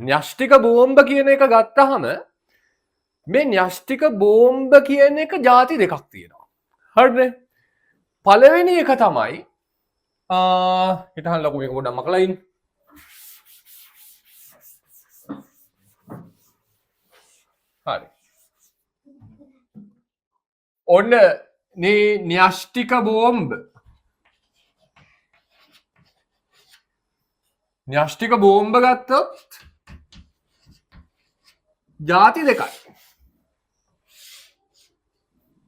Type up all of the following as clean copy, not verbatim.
න්‍යෂ්ටික බෝම්බ කියන එක ගත්තහම මේ න්‍යෂ්ටික බෝම්බ කියන එක ಜಾති දෙකක් තියෙනවා. හරිද? පළවෙනි එක තමයි හිතහන් ලොකු මේක පොඩ්ඩක් මකලා ඉන්න. හරි. ඔන්න මේ න්‍යෂ්ටික බෝම්බ න්‍යෂ්ටික බෝම්බ ගත්තොත් ಜಾති දෙකයි.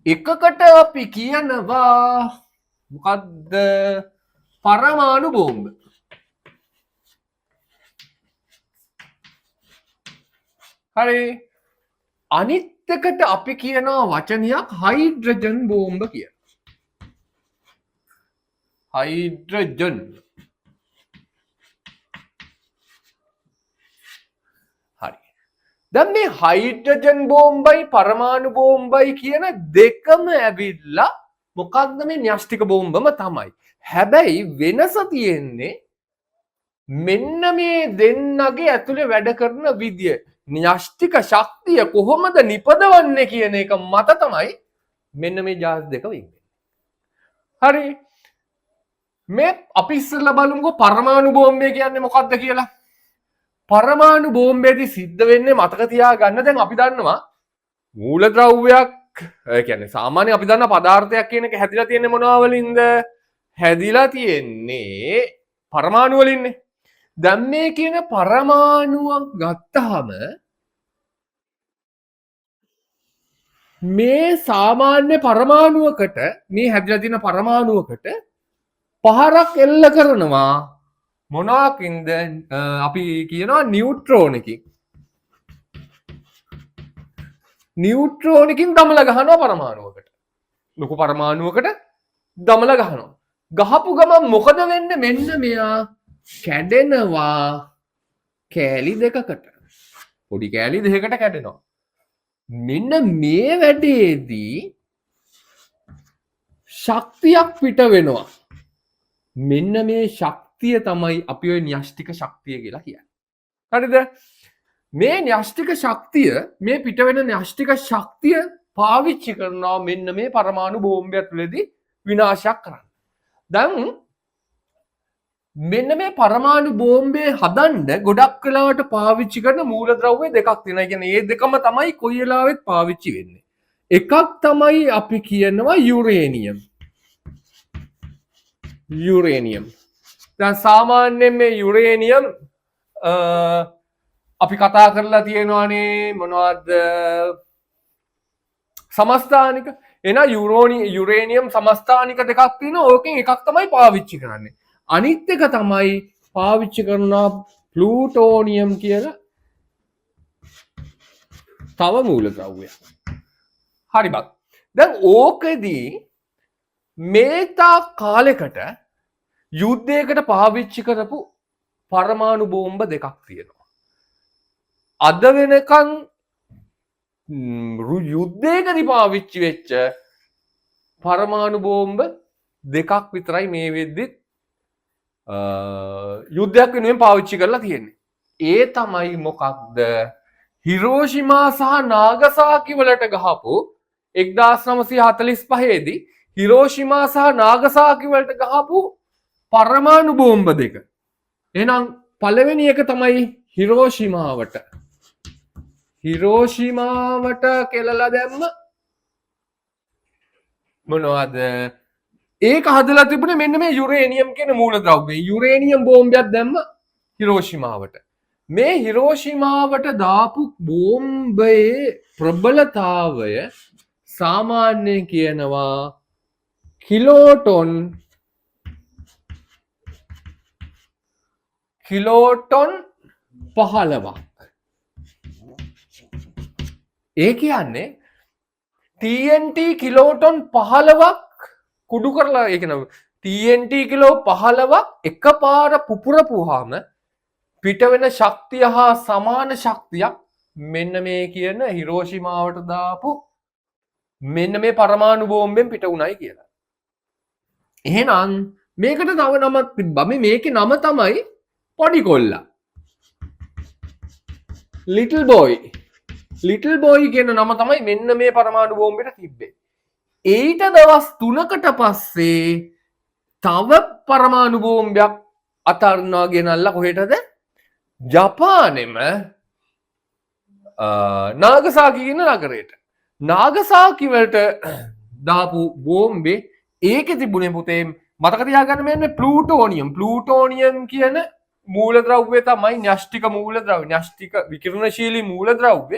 එකකට අපි කියනවා මොකද්ද? පරමාණු බෝම්බ. හරි. අනිත් එකට අපි කියනවා වචනයක් හයිඩ්‍රජන් බෝම්බ කියලා. හයිඩ්‍රජන්. හරි. දැන් මේ හයිඩ්‍රජන් බෝම්බයි පරමාණු බෝම්බයි කියන දෙකම ඇවිල්ලා මොකක්ද මේ න්‍යෂ්ටික බෝම්බම තමයි. හැබැයි වෙනස තියෙන්නේ මෙන්න මේ දෙන්නගේ ඇතුලේ වැඩ කරන විදිය. න්‍යෂ්ටික ශක්තිය කොහොමද නිපදවන්නේ කියන එක මත තමයි මෙන්න මේ ජාති දෙක වෙන්නේ. හරි. මේ අපි ඉස්සෙල්ලා බලමුකෝ පරමාණු බෝම්බය කියන්නේ මොකක්ද කියලා. පරමාණු බෝම්බයේදී සිද්ධ වෙන්නේ මතක තියාගන්න. දැන් අපි දන්නවා මූලද්‍රව්‍යයක් කියන්නේ සාමාන්‍ය අපි දන්න පදාර්ථයක් කියන එක හැදිලා තියෙන්නේ මොනවා වලින්ද? හැදිලා තියෙන්නේ පරමාණු වලින්නේ. දැන් මේ කියන පරමාණුවක් ගත්තාම මේ සාමාන්‍ය පරමාණුවකට මේ හැදිලා තියෙන පරමාණුවකට පහරක් එල්ල කරනවා මොනවාකින්ද? අපි කියනවා නියුට්‍රෝනකින්. නියුට්‍රෝනකින් දමලා ගහනවා පරමාණුවකට. ලොකු පරමාණුවකට දමලා ගහනවා. ගහපු ගමන් මොකද වෙන්නේ? මෙන්න මෙයා කැඩෙනවා කෑලි දෙකකට. පොඩි කෑලි දෙකකට කැඩෙනවා. මෙන්න මේ වැඩේදී ශක්තියක් පිට වෙනවා. මෙන්න මේ ශක්තිය තමයි අපි ඔය න්‍යෂ්ටික ශක්තිය කියලා කියන්නේ. හරිද? මේ න්‍යෂ්ටික ශක්තිය මේ පිට වෙන න්‍යෂ්ටික ශක්තිය පාවිච්චි කරනවා මෙන්න මේ පරමාණු බෝම්බය ඇතුළේදී විනාශයක් කරන්න. දැන් මෙන්න මේ පරමාණු බෝම්බේ හදන්න ගොඩක් වෙලාවට පාවිච්චි කරන මූලද්‍රව්‍ය දෙකක් තියෙනවා. කියන්නේ මේ දෙකම තමයි කොයි වෙලාවෙත් පාවිච්චි වෙන්නේ. එකක් තමයි අපි කියනවා යුරේනියම්. යුරේනියම්. දැන් සාමාන්‍යයෙන් මේ යුරේනියම් අපි කතා කරලා තියෙනවානේ මොනවද? සමස්ථානික. එහෙනම් යුරේනියම් සමස්ථානික දෙකක් තියෙනවා. ඕකෙන් එකක් තමයි පාවිච්චි කරන්නේ. අනිත් එක තමයි පාවිච්චි කරනවා ප්ලූටෝනියම් කියලා තව මූලද්‍රව්‍යයක්. හරි බං. දැන් ඕකෙදී මේතා කාලෙකට යුද්ධයකට පාවිච්චි කරපු පරමාණු බෝම්බ දෙකක් තියෙනවා. අද වෙනකන් යුද්ධයකදී පාවිච්චි වෙච්ච පරමාණු බෝම්බ දෙකක් විතරයි මේ වෙද්දි යුද්ධයක් වෙනුවෙන් පාවිච්චි කරලා තියෙන්නේ. ඒ තමයි මොකක්ද? හිරෝෂිමා සහ නාගසාකි වලට ගහපු 1945 දී හිරෝෂිමා සහ නාගසාකි වලට ගහපු පරමාණු බෝම්බ දෙක. එහෙනම් පළවෙනි එක තමයි හිරෝෂිමාවට. හිරෝෂිමාවට කෙලලා දැම්ම මොනවද? ඒක හදලා තිබුණේ මෙන්න මේ යුරේනියම් කියන මූලද්‍රව්‍යය. යුරේනියම් බෝම්බයක් දැම්ම හිරෝෂිමාවට. මේ හිරෝෂිමාවට දාපු බෝම්බයේ ප්‍රබලතාවය සාමාන්‍යයෙන් කියනවා කිලෝටොන් 15ක්. ඒ කියන්නේ TNT කිලෝටොන් 15ක් කුඩු කරලා ඒ කියන TNT කිලෝ 15ක් එකපාර පුපුරපුවාම පිට වෙන ශක්තිය හා සමාන ශක්තියක් මෙන්න මේ කියන හිරෝෂිමාවට දාපු මෙන්න මේ පරමාණු බෝම්බෙන් පිට වුණයි කියලා. එහෙනම් මේකට තව නමක් තිබ්බා. මේකේ නම තමයි පොඩි කොල්ලා. ලිටල් බොයි ලිටල් බොයි කියන නම තමයි මෙන්න මේ පරමාණු බෝම්බෙට තිබ්බේ. ඊට දවස් 3කට පස්සේ තව පරමාණු බෝම්බයක් අතහරිනවා ගෙනල්ලා කොහෙටද? ජපානෙම නාගසාකි කියන නගරයට. නාගසාකි වලට දාපු බෝම්බේ ඒකේ තිබුණේ පුතේ මතක තියාගන්න මෙන්න ප්ලූටෝනියම් කියන මූලද්‍රව්‍ය තමයි න්‍යෂ්ටික මූලද්‍රව්‍ය න්‍යෂ්ටික විකිරණශීලී මූලද්‍රව්‍ය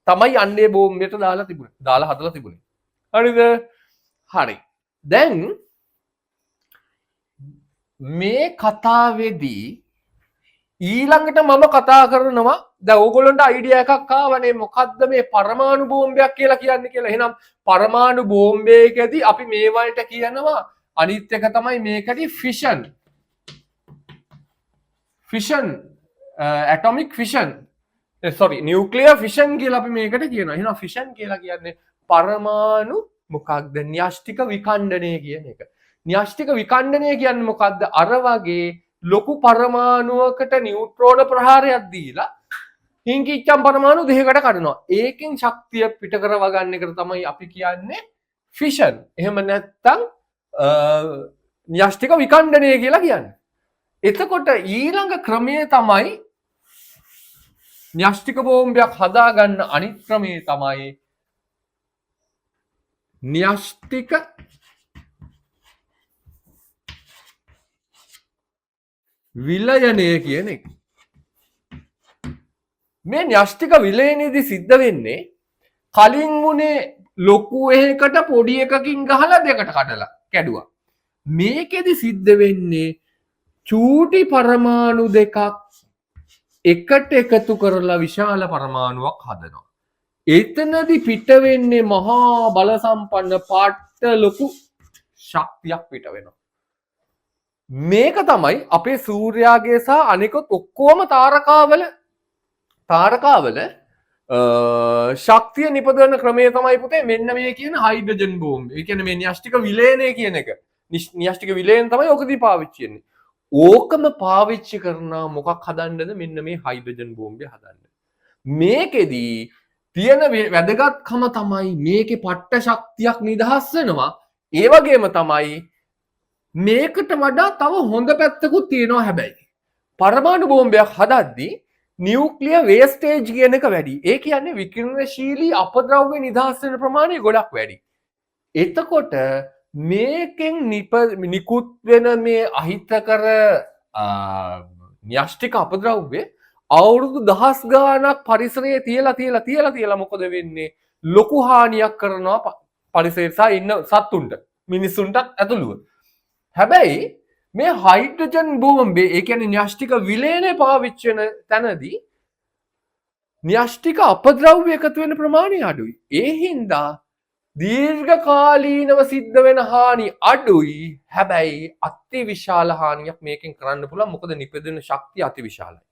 තමයි අන්නේ බෝම්බයට දාලා තිබුණේ. දාලා හදලා තිබුණේ. හරිද? හරි. දැන් මේ කතාවේදී ඊළඟට මම කතා කරනවා දැන් ඕගොල්ලන්ට අයිඩියා එකක් ආවනේ මොකද්ද මේ පරමාණු බෝම්බයක් කියලා කියන්නේ කියලා. එහෙනම් පරමාණු බෝම්බයකදී අපි මේ වලට කියනවා අනිත් එක තමයි මේකදී ෆිෂන් ඇටොමික් ෆිෂන් නියුක්ලියර් ෆිෂන් කියලා අපි මේකට කියනවා. එහෙනම් ෆිෂන් කියලා කියන්නේ පරමාණු මොකක්ද? න්‍යෂ්ටික විඛණ්ඩනය කියන එක. න්‍යෂ්ටික විඛණ්ඩනය කියන්නේ මොකද්ද? අර වගේ ලොකු පරමාණුවකට නියුට්‍රෝන ප්‍රහාරයක් දීලා හිංකිච්චම් පරමාණු දෙකකට කඩනවා. ඒකෙන් ශක්තිය පිට කරව ගන්න එකට තමයි අපි කියන්නේ ෆිෂන්. එහෙම නැත්නම් න්‍යෂ්ටික විඛණ්ඩනය කියලා කියන්නේ. එතකොට ඊළඟ ක්‍රමය තමයි න්‍යෂ්ටික බෝම්බයක් හදාගන්න අනිත් ක්‍රමය තමයි න්‍යෂ්ටික විලයනය කියන එක. මේ න්‍යෂ්ටික විලයනයේදී සිද්ධ වෙන්නේ කලින් මුනේ ලොකු එකකට පොඩි එකකින් ගහලා දෙකට කැඩුවා. මේකෙදි සිද්ධ වෙන්නේ චූටි පරමාණු දෙකක් එකට එකතු කරලා විශාල පරමාණුවක් හදනවා. එතනදී පිට වෙන්නේ මහා බල සම්පන්න පාට ලොකු ශක්තියක් පිට වෙනවා. මේක තමයි අපේ සූර්යාගේ සහ අනිකොත් ඔක්කොම තාරකාවල ශක්තිය නිපදවන ක්‍රමය තමයි පුතේ මෙන්න මේ කියන හයිඩ්‍රජන් බෝම්බ. ඒ කියන්නේ මේ න්‍යෂ්ටික විලයනය කියන එක. න්‍යෂ්ටික විලයන තමයි ඔකදී පාවිච්චි වෙන්නේ. ඕකම පාවිච්චි කරනවා මොකක් හදන්නද? මෙන්න මේ හයිඩ්‍රජන් බෝම්බය හදන්න. මේකෙදී තියෙන වැදගත්කම තමයි මේකේ පට්ට ශක්තියක් නිදහස් වෙනවා. ඒ වගේම තමයි මේකට වඩා තව හොඳ පැත්තකුත් තියෙනවා හැබැයි. පරමාණු බෝම්බයක් හදද්දී නියුක්ලියර් වේස්ටේජ් කියන එක වැඩි. ඒ කියන්නේ විකිරණශීලී අපද්‍රව්‍ය නිදහස් වෙන ප්‍රමාණය ගොඩක් වැඩි. එතකොට මේකෙන් නිකුත් වෙන මේ අහිතකර න්‍යෂ්ටික අපද්‍රව්‍ය අවුරුදු දහස් ගාණක් පරිසරයේ තියලා මොකද වෙන්නේ? ලොකු හානියක් කරනවා පරිසරයට සහ ඉන්න සත්තුන්ට මිනිසුන්ට ඇතුළුව. හැබැයි මේ හයිඩ්‍රජන් බෝම්බේ ඒ කියන්නේ න්‍යෂ්ටික විලයනය පාවිච්චි වෙන තැනදී න්‍යෂ්ටික අපද්‍රව්‍ය එකතු වෙන ප්‍රමාණය අඩුයි. ඒ හින්දා දීර්ඝකාලීනව සිද්ධ වෙන හානි අඩුයි. හැබැයි අති විශාල හානියක් මේකෙන් කරන්න පුළුවන්. මොකද නිපදෙන ශක්තිය අති විශාලයි.